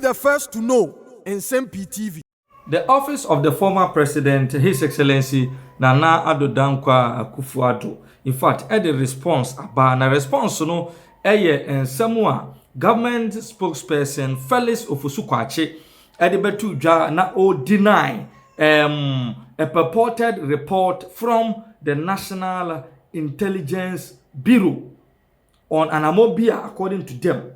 the first to know Nsem-Pii TV. The office of the former president, His Excellency Nana Addo Akufo-Addo, in fact, had a response about a response no nsɛm government spokesperson Felix Ofosu-Kwakye betu dwa na o deny a purported report from the National Intelligence Bureau on Anamobia. According to them,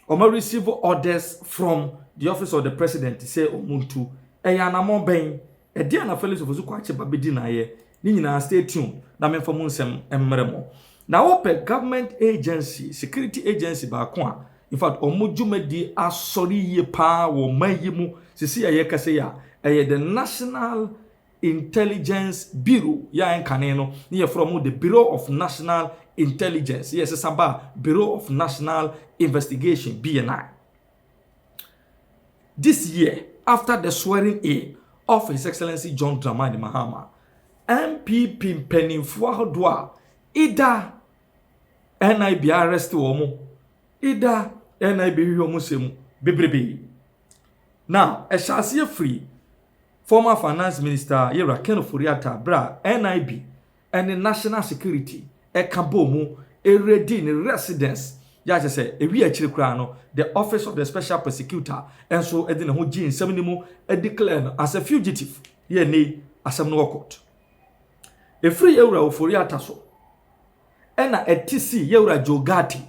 Omo receive orders from the office of the president to say omuntu anamo ben dia na Felix Ofosu-Kwakye ba bedi na ye ni nyina stay tuned na me fa mu nsem emremo na ope government agency security agency ba ko a in fact omo dwumadi asori ye pa wo mayimu sisi ye kase ya the National Intelligence Bureau ya enkane no ye from the Bureau of National Intelligence, yes, it's about Bureau of National Investigation, BNI. This year, after the swearing in of His Excellency John Dramani Mahama, MPP Pennyfua Hodwa, Ida NIB arrest womo, Ida NIB homusemu, Bibribi. Now, a shall free former Finance Minister Yera Ken Furiata, Bra, NIB, and the National Security. Kabomu ready in residence ya say ewi akire kra no the office of the special prosecutor and so edin ho gin nsem declare as a fugitive ye nei asem no court e free Yewura ofori ataso na etisi Yewura Jogati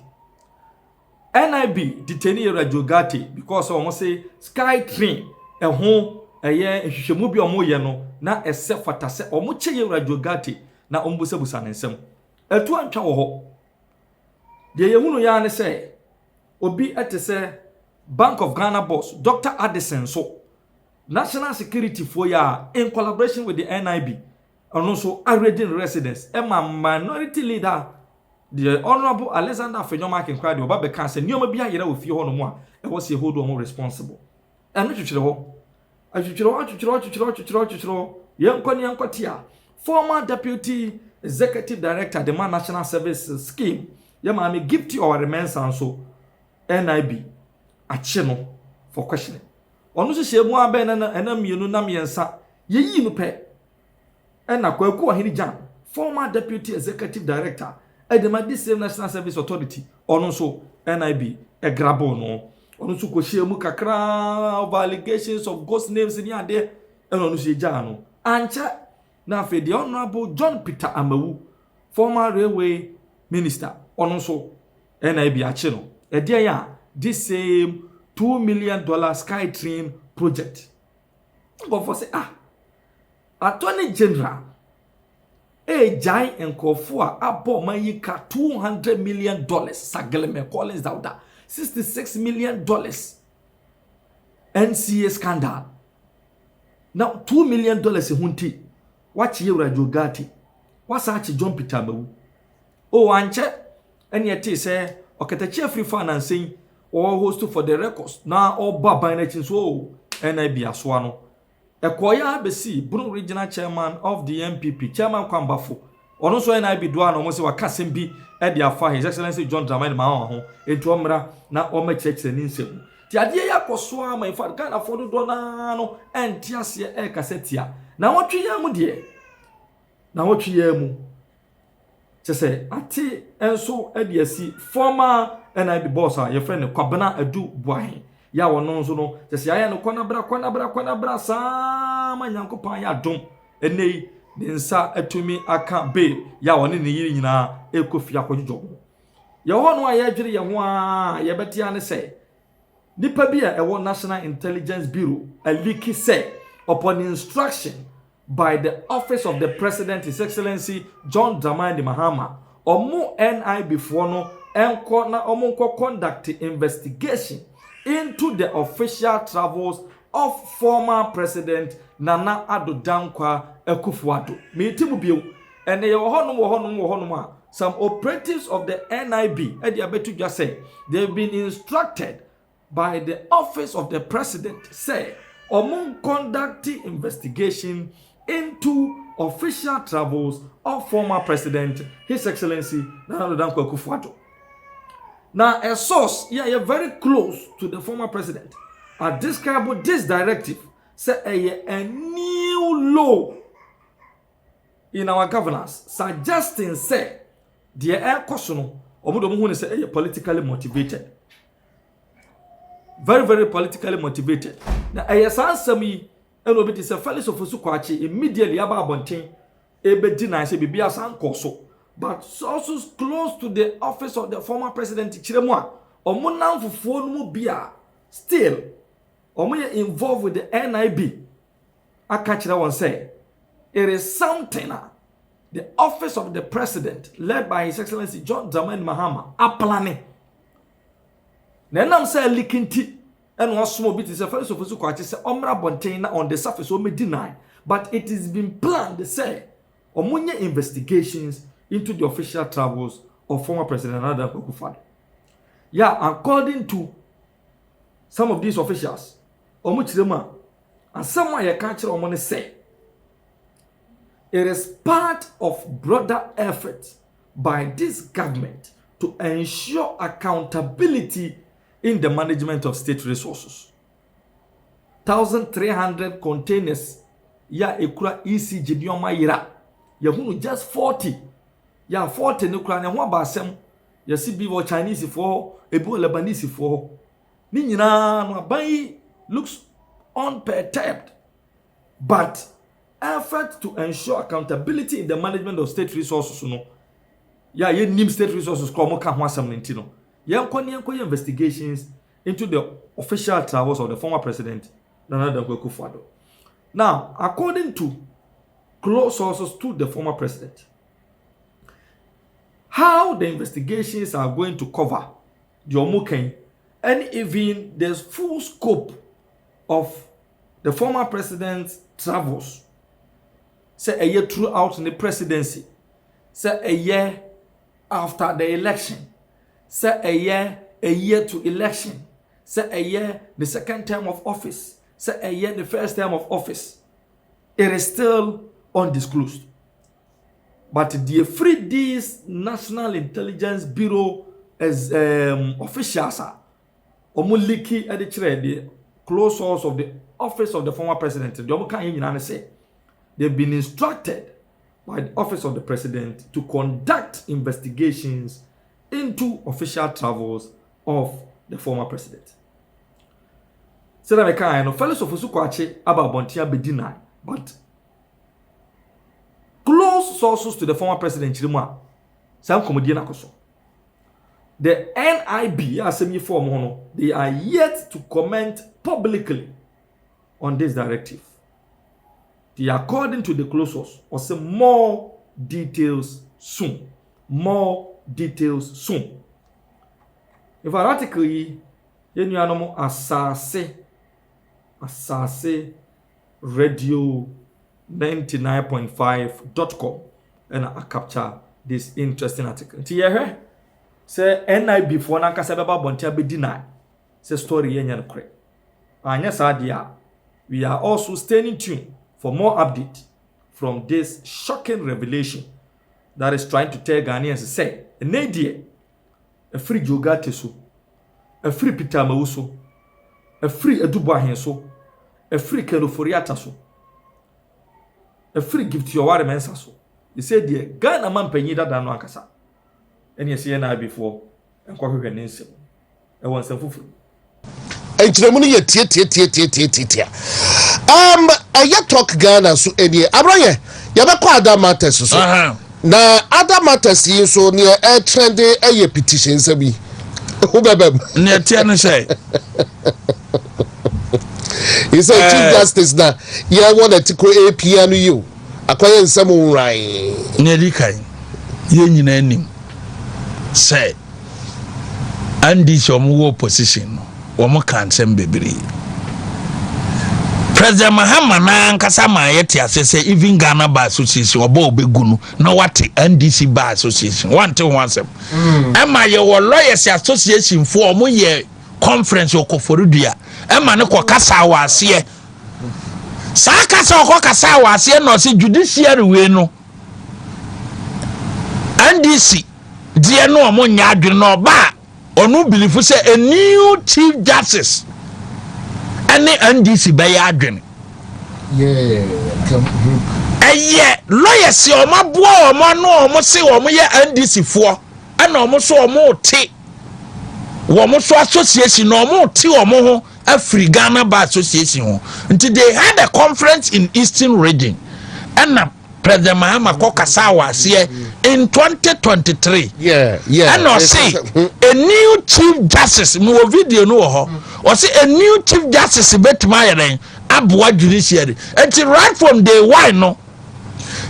NIB detain Yewura Jogati because omo say sky train ho ehwehwemu bi omo ye no na ese fatase omo che Yewura Jogati na ombusabusa nsem etu antwa wo ho de yehunu ya ne say obi etese Bank of Ghana boss Dr. Addison so national security for ya in collaboration with the NIB and also arranging residence minority leader the honorable Alexander Fenyoma Kenkrade oba be kan say nioma bia yera ofie ho no mo a e wo se hold on responsible and no twetwere ho atwetwere yenkotia former deputy executive director the National Service Scheme yama me gift or remains and so NIB achino for questioning onu so shemu aben na mienu na miensa yeyi no pe na kwaku ohini jam former deputy executive director the same National Service Authority onu so NIB grabo no onu so ko shemu kakra of allegations of ghost names ni ade onu so eja no ancha na fe the honorable John Peter Amawu former railway minister ono so NIB achino dia ya this same $2 million SkyTrain project but for say attorney general jai enkofo abo mayika $200 million sageleme Collins Dauda $66 million NCA scandal now $2 million hunti wachi Yewura Jogati wasachi John Peter Amawu anche eni eti se oketachi free financing or host for the records na oba ban na chin so NIB aso ano ekoya besi Bunu regional chairman of the MPP chairman Kwambafo ono so NIB do ano mo se wakasem bi e dia fa His Excellency John Dramani Mahama ho enti omra na o ma chekche ni nsem ti ade ya koso ama in fact Ghana for do na no enti ase e kasetia na wotwe ya mu de na wotwe ya mu chese ati enso ediasi former NIB boss a ye friend Kwabena Adu Buahin ya wono nso no chese aya no kwana bra sama Nyankopan ya dom enei ne nsa atumi aka babe ya woni ne yiri nyina ekofi akodjojo ye hono a ye adwire ye ho a ye betia ne se nipa bia ewo National Intelligence Bureau a leaky say upon instruction by the office of the president, His Excellency John Dramani Mahama, omo NIB for no enko na omo conduct investigation into the official travels of former president Nana Addo Akufo-Addo. Me timu bio ene ye wohonum some operatives of the NIB ediabetu just say they've been instructed by the office of the president say omo conducting investigation into official travels of former president His Excellency Nana Addo Akufo-Addo. Now a source very close to the former president are described this directive say a new law in our governance suggesting say the air kosono omodo say politically motivated, very very politically motivated. Now sansam yi eno be say Felix Ofosu Kwakye immediately aba abonten ebe deny say bibia san koso, but sources close to the office of the former president Chiremu a omo namfofo no mu bia still omo involved with the NIB aka kire won say it is something the office of the president led by His Excellency John Dramani Mahama are planning. Nenam say likinti and one small bit is a Felix Ofosu Kwakye say omra bonten on the surface o me deny, but it is been planned they say omunye investigations into the official travels of former President Nana Addo. Yeah, according to some of these officials, omuchirema and someone you can't tell omo say it is part of broader effort by this government to ensure accountability in the management of state resources. 1,300 containers ya ekura ECG bioma yira. Yahunu just 40. Ya 40 ne kura ne ho abasem. Ya si bi wo Chinese for, ebu Lebanese for. Ni nyina no abai looks unperturbed. But effort to ensure accountability in the management of state resources no. Ya ye nim state resources ko mo ka ho asem nti no. Yenko investigations into the official travels of the former president Nana Addo. Now, according to close sources to the former president, how the investigations are going to cover the Omuken and even the full scope of the former president's travels, say a year throughout the presidency, say a year after the election, say a year to election, say a year the second term of office, say a year the first term of office. It is still undisclosed. But the Free's National Intelligence Bureau as officials are omuliki the close source of the office of the former president. They've been instructed by the office of the president to conduct investigations into official travels of the former president. So that Felix Ofosu Kwakye about Bontia be denied, but close sources to the former president Chiremu some comedian akoso. The NIB they are yet to comment publicly on this directive. They, according to the close source, will say more details soon. More details soon. If an article yenuanomo asase radio 99.5.com and I capture this interesting article. Nti say NIB for na kasa beba bontia be deny say story yenya no kre. Anya sadia we are also staying tuned for more update from this shocking revelation that is trying to tell Ghanaians to say enedie a free jogate so a free Peter Mawuso a free Edubo Ahenso a free Kenoforiata so a free gift your ware mensa so. He said the Ghana man penyi da no akasa. Eni ese na before enko hwehwe ne nsem. E won nsem fufuru. Entremu ne ye tie. Aya talk Ghana so eni abranye ye be kwa Adam matters so. Na Adam matters yin so ne e trend e petition sabi. Who bebem? Ne tie no say. He said Chief Justice na ye want to ko APA no you. Akoye nsem unrai. Ne di kan. Ye nyina anim. Say Andy Shomu position no. Womo kan nsem bebre. President Mahama na nkasa ma yeti asese even Ghana Bar Association oba obegunu na wate NDC Bar Association wante wansem ema ye wo lawyers association for omo ye conference okoforudua ema ne kokasa wase sa kasa okokasa wase no se judiciary we no NDC die no omo nya adwene no ba onu believe say a new chief justice any NDC be ya adwene. Yeah. Lawyers oma boa oma no omo se omo ye NDC fo ana omo so omo te womo so association no omo te omo ho Afri Ghana Bar Association ho. Until they had a conference in Eastern Region and President Mahama Kokasawa here in 2023. Yeah. And I say a new chief justice no video no ho or say a new chief justice bet my abwa judiciary and right from day one no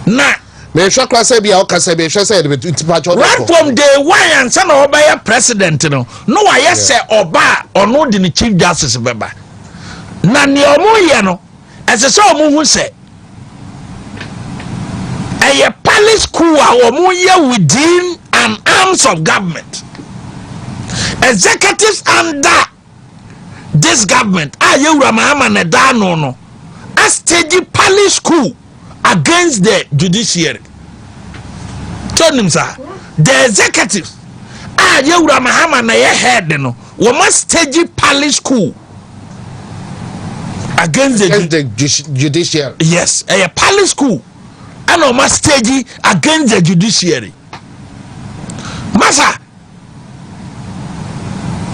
na me sure class be o kase be sure say right from day one and son obey president no I say oba ono the chief justice beba na ne omo ye no ese so omo hu say a palace school a omo ye within an arms of government executives under this government ayewura Mahama na da no a stage palace school against the judiciary. Tell him sir, the executives ayewura Mahama na ye head no we must stage palace school against the judiciary. Yes, a palace school and we must stage against the judiciary. Masa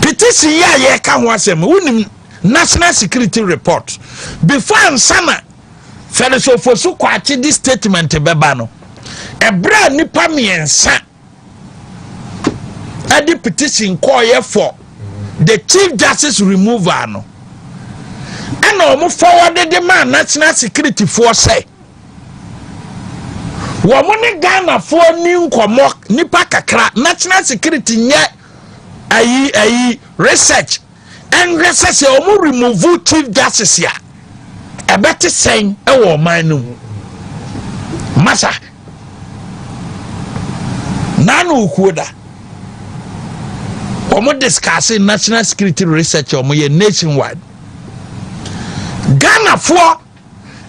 petition ya ye ka ho asem unim national security report before ansana Felisofo kwachi this statement beba no ebra nipa miensa adi petition call ye for the chief justice removal no and omo forwarded the man national security force say wo mo ne Ghana for ni nkomo nipa kakra national security nye ayi research and research omo remove chief justice ya ebeti sen e wo man no masa nana ukuoda omo discussing national security research omo ye nationwide Ghana for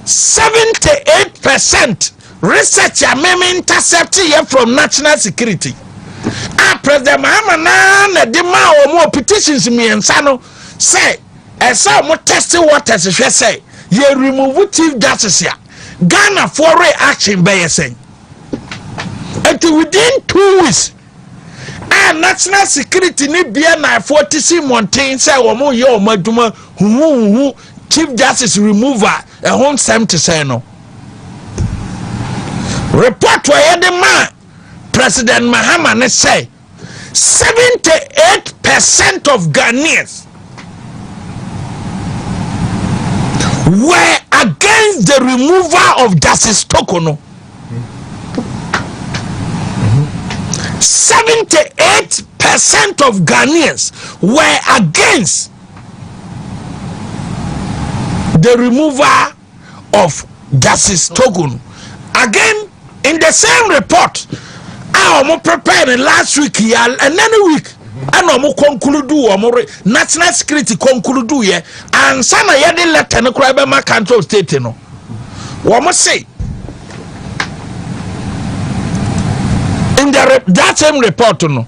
78% research ya meme intercept here from national security. President Mahama na de ma omo petitions miensa no say esa omo test waters hwe say ye remove chief justice ya Ghana for reaction by say until within 2 weeks national security ni bia na 40 mountain say omo ye omo aduma hu chief justice remover a home time to say no report where the man President Mahama ne say 78% of Ghanaians were against the removal of Justice Tokono. 78% of Ghanaians were against the removal of Justice Tokono. Again, in the same report, I prepared last week here and any week. And omo conclude omo national security conclude ye and sana ye de letter no kra be ma control state no omo say in that same report no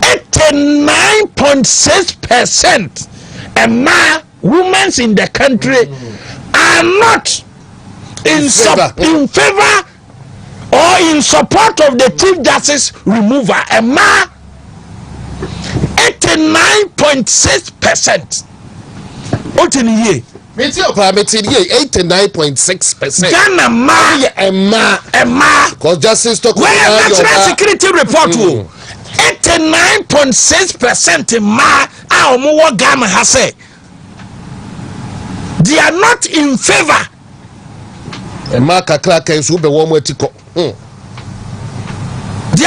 89.6% and women in the country are not in favor or in support of the chief justice removal and 89.6%. What in a year? 89.6%. Ghana ma. Because justice talk. Well, national security report. 89.6% ma. What Ghana has said. They are not in favor. They are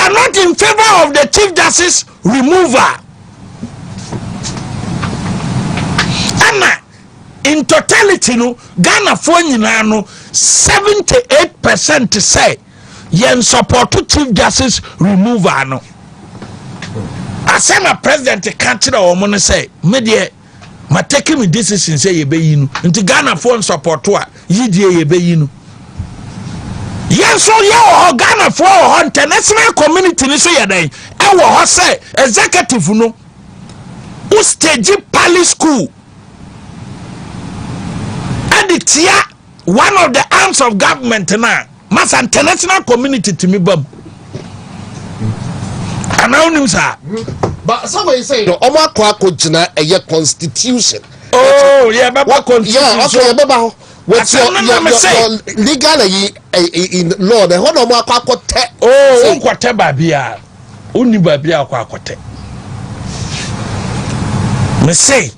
not in favor of the chief justice remover. And in totality, no Ghana for no 78% say yen support to chief justice remover no. As a president country or money say media ma taking me decision say ye be yinu. Into Ghana for support to ye be yinu. Yes, so yeah, Ghana for international community ni so ya den. E wo ho say executive no who stage palace school the tia one of the arms of government na mass international community to me bam anonymous but somebody say no omo akwa jina eye constitution. Oh yeah baba constitution. Yeah, okay, yeah baba. What's your legal in law the whole omo akwa te. Oh unkwate babia uni babia akwa akote me say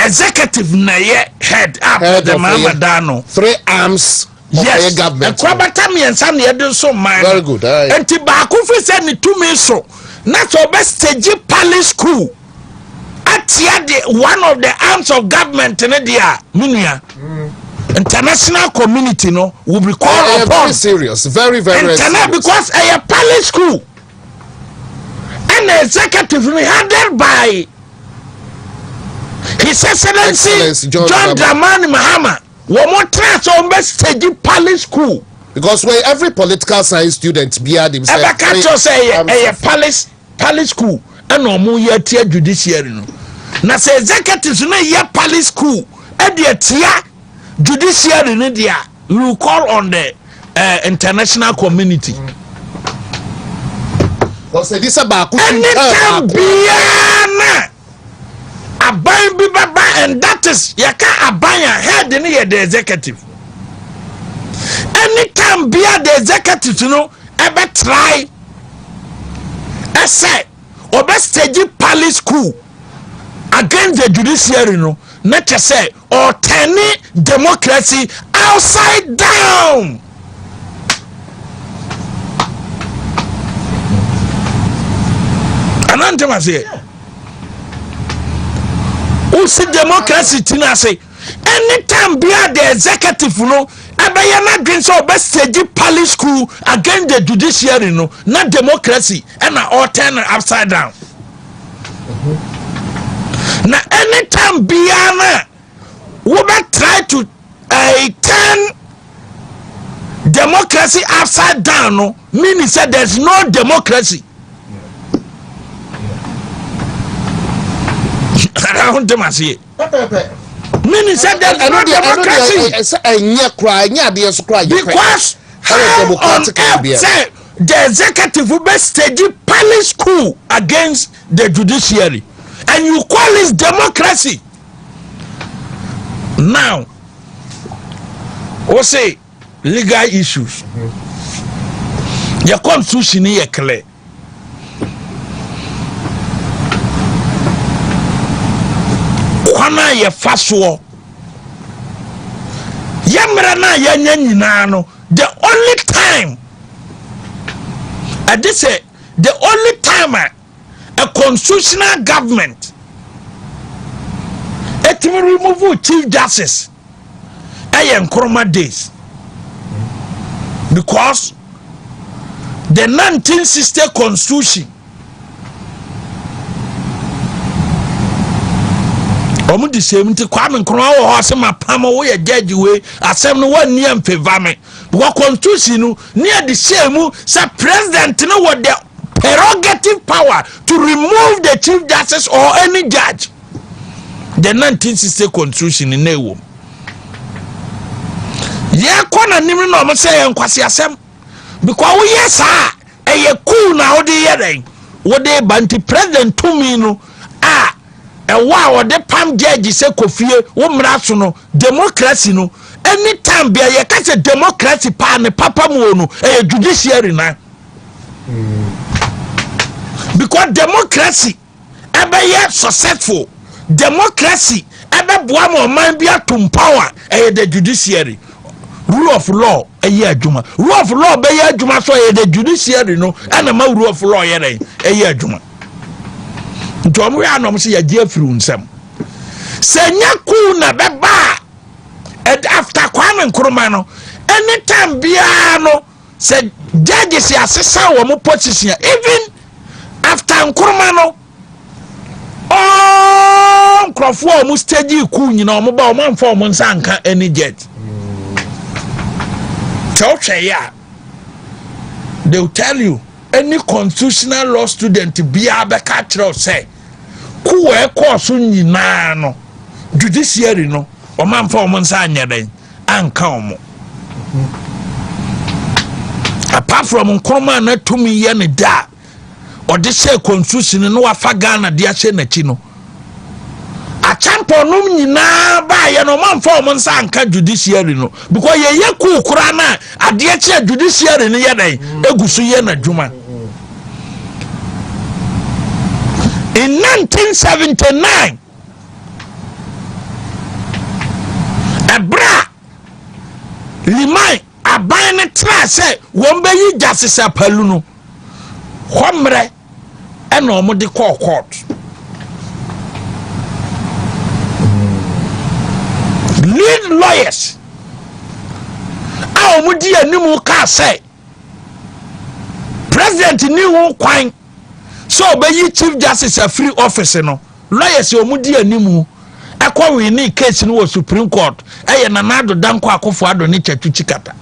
executive na ye head up the Mahama Dano 3 arms yes of government. Ekwabata miensa na yede so man. Very good. Enti ba ku fi se ni tumi so na to be stage palace school atia the one of the arms of government ne dia minua international community no will be called upon. Very serious, very serious. Because a palace school and the executive headed by His Excellency John Dramani Mahama. One more trust on best stage palace school. Because where every political science student be at himself. Ever catch us a palace school and no more year tier judiciary. Now say executives no year palace school and the tier judiciary in India. You call on the international community. Because this about anytime biana aban bi baba and that is yaka abanya head in here the executive. Anytime bia the executive you know ever try say or best stage palace school against the judiciary no not to say or turning democracy upside down. Anantema say who see democracy tina say anytime bia the executive no abaya na dream so best stage palace school against the judiciary no not democracy and all turn upside down. Now anytime bia na we try to turn democracy upside down no meaning say there's no democracy. Around them as it. Meaning said there's no democracy. Because how on earth say the executive will be staging palace school against the judiciary and you call this democracy. Now we say legal issues. Your constitution is clear. Kwana ye faso yamra na yanya nyina no the only time I did say the only time a constitutional government it will remove chief justice ayen Nkrumah days because the 1960 constitution omu di same nti Kwame Nkrumah wo hose mapama wo ye judge we asem no wani am favor me because constitution no near the same say president no with the prerogative power to remove the chief justice or any judge. The 1960 constitution in ewo ye kona nim no mo say enkwase asem because we yes e cool na wo de ye den wo de banti president to me no wow the pam judge say kofie wo mra so no democracy no anytime bia ye ka say democracy pa ne papa mu no judiciary na because democracy ebe ye successful democracy ebe boa mo man bia to power the judiciary rule of law adwuma rule of law be ye adwuma so the judiciary no and ma rule of law ye adwuma ntom we anom se yagye afiru nsem senya ku na beba after Kwame Nkrumah no anytime bia no se judges ya sesa wo mo position even after Nkrumah no nkrofo mo stage ku nyina mo ba mo amfa mo nsa nka any jet ya they will tell you any constitutional law student bia be catch say ku e course nyina no judiciary no ɔman fa ɔmo nsa anyɛ den anka ɔmo apart from nkroma na tumi yɛ ne da ɔde hyɛ constitution no wafa Ghana de ahyɛ n'akyi no achampo nom nyinaa ba yɛ no ɔman fa ɔmo nsa anka judiciary no because yɛ ku kura na adeɛ kyɛ judiciary no yɛ den egusu yɛ na dwuma. In 1979, Ebra Limai Abane Trase Wombeyi Justice Paluno Homre and Omodi court. Lead lawyers Aomudi and Nimuka say President Nimu Kwine. So be Chief Justice a free office no lawyers omudi animu ekwa we ni case no Supreme Court Nana Addo danko Akufo-Addo ni Chatuchikata.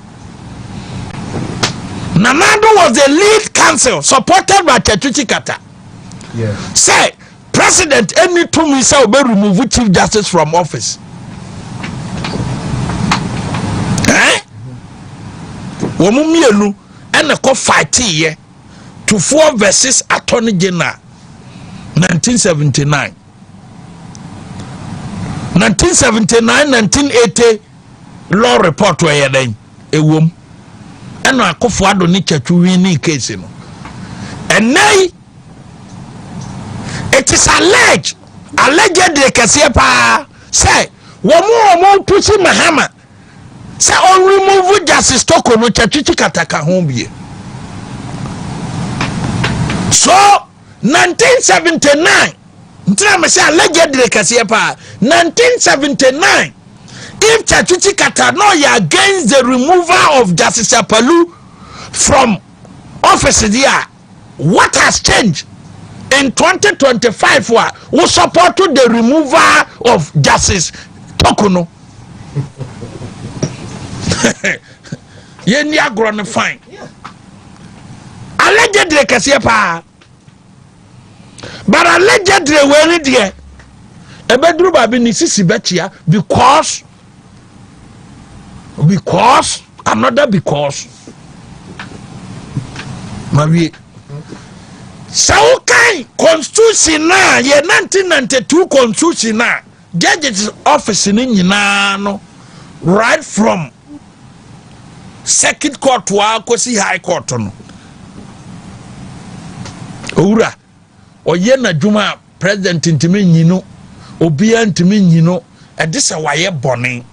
Nana Addo was the lead counsel supported by Chatuchikata. Yeah. Say president any to me say be remove Chief Justice from office. Womu mienu ene ko fight ye to 4 versus Attorney General 1979 1980 law report where then ewom eno Akufo-Addo ni Chatu ni case no and now it is alleged kese pa say womu pushi Mahama say on remove Justice Toko no Chatuchikata ka ho bie. So 1979 ntina me say allegedly kase pa 1979 if Chatuchikata no ya against the removal of Justice Palu from office there, what has changed in 2025 who supported the removal of Justice Tokuno? Ye agro fine. Allegedly kase pa but allegedly we there ebedru ba bi ni sisi betia because another because mawie saukai constitution na ye 1992 constitution na judge's office ni nyina no right from circuit court wa kosi high court no owura oye na dwuma president ntimi nyino obia ntimi nyino edisa waye bone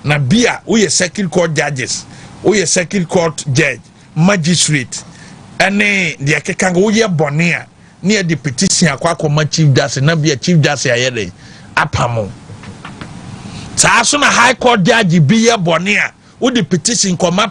na bia we circuit court judges we circuit court judge magistrate ene de kekanga we bone a ne de petition akwa chief justice na bia chief justice ayede apamo saa so na high court judge bia bone a we de petition koma